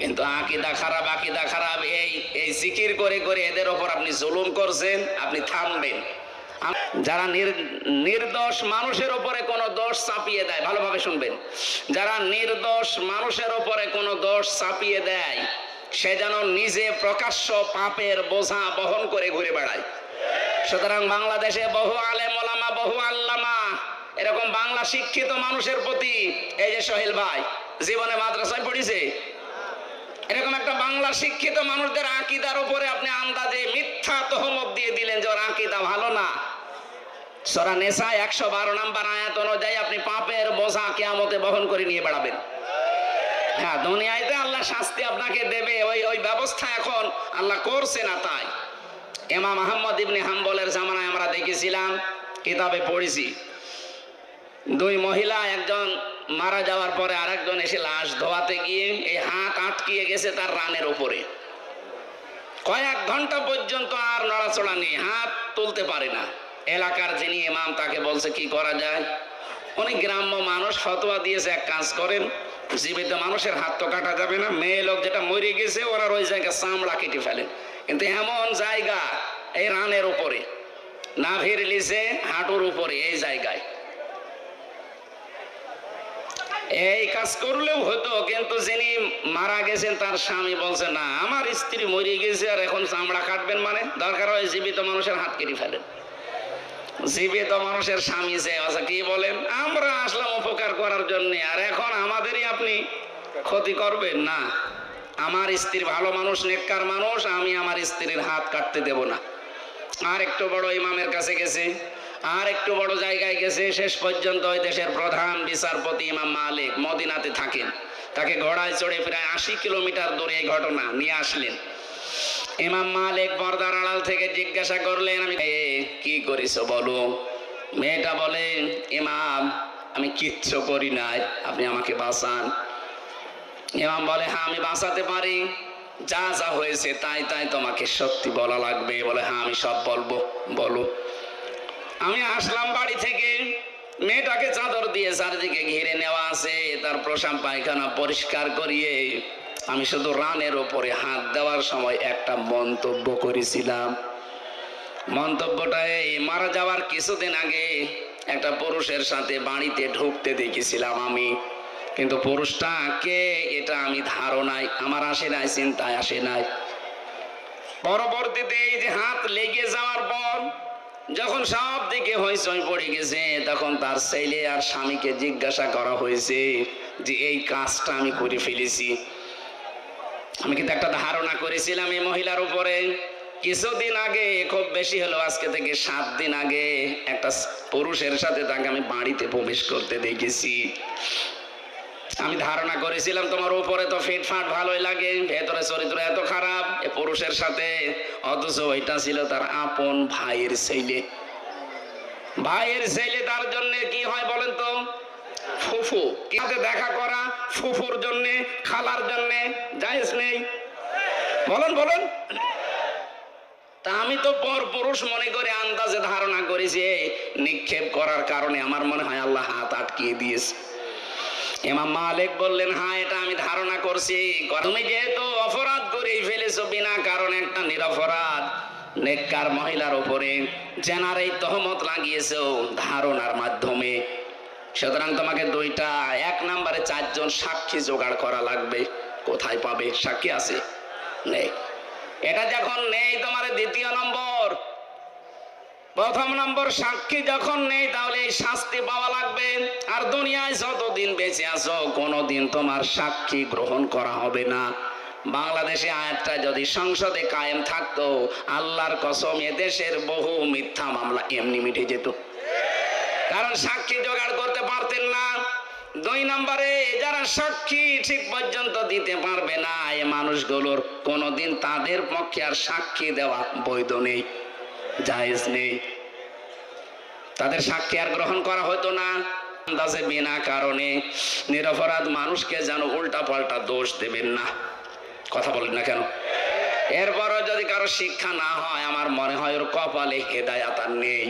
কিন্তু আকীদা খারাপ, এই জিকির করে করে এদের ওপর আপনি জুলুম করছেন, আপনি থামবেন। যারা নির্দোষ মানুষের উপরে কোনো দোষ চাপিয়ে দেয়, ভালোভাবে শুনবেন, যারা নির্দোষ মানুষের উপরে কোনো দোষ চাপিয়ে দেয়, সে যেন নিজে প্রকাশ্য পাপের বোঝা বহন করে ঘুরে বেড়ায়। সুতরাং বাংলাদেশে বহু আলেম ওলামা, বহু আল্লামা, এরকম বাংলা শিক্ষিত মানুষের প্রতি, এই যে সোহেল ভাই জীবনে মাদ্রাসায় পড়িছে, এরকম একটা বাংলা শিক্ষিত মানুষদের আকীদার উপরে আপনি আন্দাজে মিথ্যা তহমত দিয়ে দিলেন যে ওর আকীদা ভালো না। সূরা নিসা 112 নম্বর আয়াত অনুযায়ী আপনি পাপের বোঝা কিয়ামতে বহন করে নিয়ে বেড়াবেন। হ্যাঁ, দুনিয়াতে আল্লাহ শাস্তি আপনাকে দেবে, ওই ব্যবস্থা এখন আল্লাহ করছে না। তাই ইমাম আহমদ ইবনে হাম্বলের জামানায় আমরা দেখেছিলাম, কিতাবে পড়েছি, দুই মহিলা, একজন মারা যাওয়ার পরে আরেকজন এসে লাশ ধোয়াতে গিয়ে এই হাত আটকিয়ে গেছে তার রানের উপরে, কয়েক ঘন্টা পর্যন্ত আর নড়াচড়া নেই, হাত তুলতে পারে না। এলাকার যিনি ইমাম তাকে বলছে কি করা যায়। উনি গ্রাম্য মানুষ, ফতোয়া দিয়েছে এক কাজ করেন, জীবিত মানুষের হাত তো কাটা যাবে না, মেয়ে লোক যেটা মরে গেছে ওনার ওই জায়গায় চামড়া কেটে ফেলেন। কিন্তু এমন জায়গা এই রানের উপরে, নাভির নিচে হাঁটুর উপরে, এই জায়গায় এই কাজ করলেও হতো। কিন্তু যিনি মারা গেছেন তার স্বামী বলছে না, আমার স্ত্রী মরে গেছে আর এখন চামড়া কাটবেন, মানে দরকার হয় জীবিত মানুষের হাত কেটে ফেলেন। জীবিত মানুষের স্বামী যে আচ্ছা কি বলেন, আমরা আসলাম উপকার করার জন্য, আর এখন আমাদেরই আপনি ক্ষতি করবেন না। আমার স্ত্রী ভালো মানুষ, নেককার মানুষ, আমি আমার স্ত্রীর হাত কাটতে দেব না। আর একটু বড় ইমামের কাছে গেছে, আর একটু বড় জায়গায় গেছে, শেষ পর্যন্ত ওই দেশের প্রধান বিচারপতি ইমাম মালিক মদিনাতে থাকেন, তাকে ঘোড়ায় চড়ে প্রায় 80 কিলোমিটার দূরে এই ঘটনা নিয়ে আসলেন। ইমাম মালিক পর্দার আড়াল থেকে জিজ্ঞাসা করলেন, আমি কি করেছো বলো। মেয়েটা বলে, ইমাম আমি কিচ্ছু করি নাই, আপনি আমাকে বাঁচান। ইমাম বলে, হ্যাঁ আমি বাঁচাতে পারি, যা যা হয়েছে তাই তাই তোমাকে সত্যি বলা লাগবে। বলে, হ্যাঁ আমি সব বলবো, বলো। আমি আসলাম বাড়ি থেকে, মেয়েটাকে চাদর দিয়ে চারিদিকে ঘিরে নেওয়া আছে, তার প্রসাব পায়খানা পরিষ্কার করিয়ে আমি শুধু রানের উপরে হাত দেওয়ার সময় একটা মন্তব্য করেছিলাম। মন্তব্যটা এই, মারা যাওয়ার কিছুদিন আগে একটা পুরুষের সাথে বাড়িতে ঢুকতে দেখেছিলাম আমি, কিন্তু পুরুষটা কে এটা আমি ধারণায় আমার আসে নাই, চিন্তায় আসে নাই। পরবর্তীতে এই যে হাত লেগে যাওয়ার পর যখন সব দিকে হইচই পড়ে গেছে, তখন তার ছেলে আর স্বামীকে জিজ্ঞাসা করা হয়েছে যে এই কাজটা আমি করে ফেলেছি। আমি কিন্তু একটা ধারণা করেছিলাম এই মহিলার উপরে। কিছুদিন আগে, খুব বেশি হলো আজকে থেকে 7 দিন আগে, একটা পুরুষের সাথে তাকে আমি বাড়িতে প্রবেশ করতে দেখেছি। আমি ধারণা করেছিলাম তোমার উপরে তো ফিটফাট ভালোই লাগে, ভেতরে চরিত্র এত খারাপ এ পুরুষের সাথে, অথচ ওইটা ছিল তার আপন ভাইয়ের ছেলে। ভাইয়ের ছেলে তার জন্য কি হয় বলেন তো, ফুফু। কিভাবে দেখা করা ফুফুর জন্য, খালার জন্য জায়েজ নেই? বলেন বলেন। তা আমি তো পর পুরুষ মনে করে আন্দাজে ধারণা করেছি, নিক্ষেপ করার কারণে আমার মনে হয় আল্লাহ হাত আটকিয়ে দিয়েছে। ইমাম মালিক বললেন, হ্যাঁ এটা আমি ধারণা করছি, তুমি যেহেতু অপরাধ করেই ফেলেছো বিনা কারণে, একটা নিরপরাধ নেককার মহিলার উপরে জেনার এই তহমত লাগিয়েছো ধারণার মাধ্যমে, সুতরাং তোমাকে দুইটা, 1 নম্বরে 4 জন সাক্ষী জোগাড় করা লাগবে। কোথায় পাবে? সাক্ষী আছে? নেই। এটা যখন নেই, তোমার দ্বিতীয় নম্বর, প্রথম নম্বর সাক্ষী যখন নেই, তাহলে এই শাস্তি পাওয়া লাগবে। আর দুনিয়ায় যতদিন বেঁচে আছো কোনোদিন তোমার সাক্ষী গ্রহণ করা হবে না। বাংলাদেশে আয়াতটা যদি সংসদে কায়েম থাকতো, আল্লাহর কসম এদেশের বহু মিথ্যা মামলা এমনি মিটে যেত, কারণ সাক্ষী জোগাড় করতে পারতেন না। 2 নম্বরে যারা সাক্ষী ঠিক পর্যন্ত দিতে পারবে না, এই মানুষগুলোর কোনোদিন তাদের পক্ষে আর সাক্ষী দেওয়া বৈধ নেই, জায়েজ নেই, তাদের সাক্ষী আর গ্রহণ করা হতো না। আন্দাজে বিনা কারণে নিরপরাধ মানুষকে যেন উল্টা পাল্টা দোষ দেবেন না। কথা বলেন না কেন? এরপরও যদি কারো শিক্ষা না হয়, আমার মনে হয় ওর কপালে হেদায়াত আর নেই।